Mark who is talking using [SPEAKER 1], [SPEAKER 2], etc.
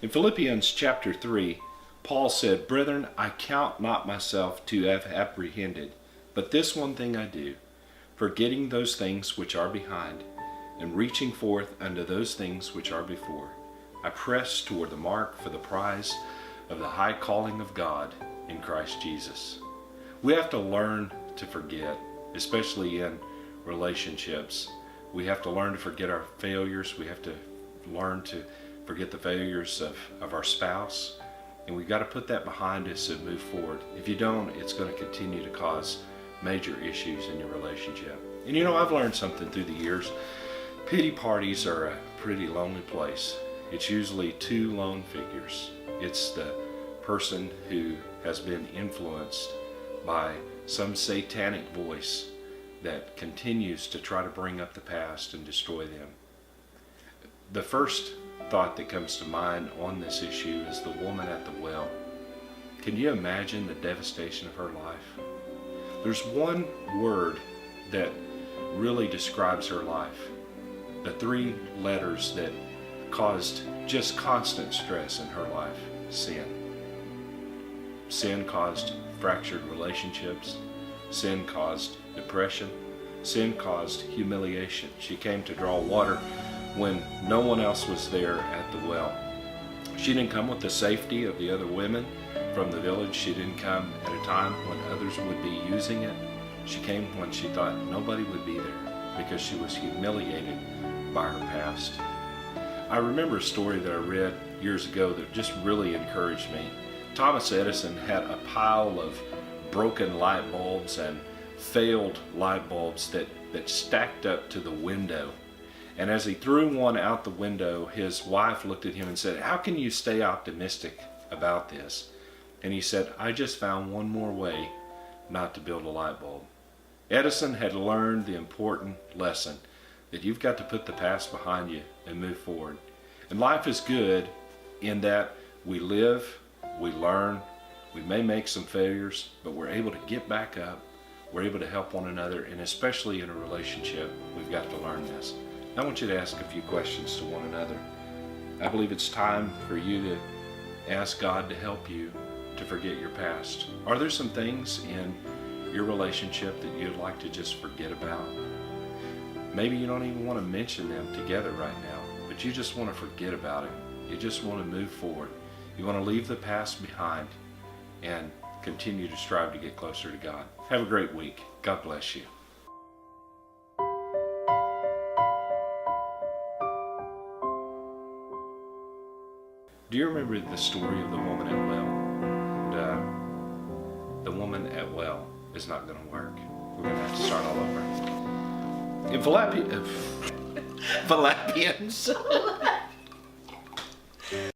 [SPEAKER 1] In Philippians chapter 3, Paul said, "Brethren, I count not myself to have apprehended, but this one thing I do, forgetting those things which are behind, and reaching forth unto those things which are before. I press toward the mark for the prize of the high calling of God in Christ Jesus." We have to learn to forget, especially in relationships. We have to learn to forget our failures. We have to learn to forget the failures of our spouse. And we've got to put that behind us and move forward. If you don't, it's going to continue to cause major issues in your relationship. And I've learned something through the years. Pity parties are a pretty lonely place. It's usually two lone figures. It's the person who has been influenced by some satanic voice that continues to try to bring up the past and destroy them. The first thought that comes to mind on this issue is the woman at the well. Can you imagine the devastation of her life? There's one word that really describes her life. The three letters that caused just constant stress in her life: sin. Sin caused fractured relationships. Sin caused depression. Sin caused humiliation. She came to draw water when no one else was there at the well. She didn't come with the safety of the other women from the village. She didn't come at a time when others would be using it. She came when she thought nobody would be there because she was humiliated by her past. I remember a story that I read years ago that just really encouraged me. Thomas Edison had a pile of broken light bulbs and failed light bulbs that stacked up to the window. And as he threw one out the window, his wife looked at him and said, "How can you stay optimistic about this?" And he said, "I just found one more way not to build a light bulb." Edison had learned the important lesson that you've got to put the past behind you and move forward. And life is good in that we live, we learn, we may make some failures, but we're able to get back up. We're able to help one another, and especially in a relationship, we've got to learn this. I want you to ask a few questions to one another. I believe it's time for you to ask God to help you to forget your past. Are there some things in your relationship that you'd like to just forget about? Maybe you don't even want to mention them together right now, but you just want to forget about it. You just want to move forward. You want to leave the past behind and continue to strive to get closer to God. Have a great week. God bless you. Do you remember the story of the woman at well? And, the woman at well is not going to work. We're going to have to start all over. In Philippians.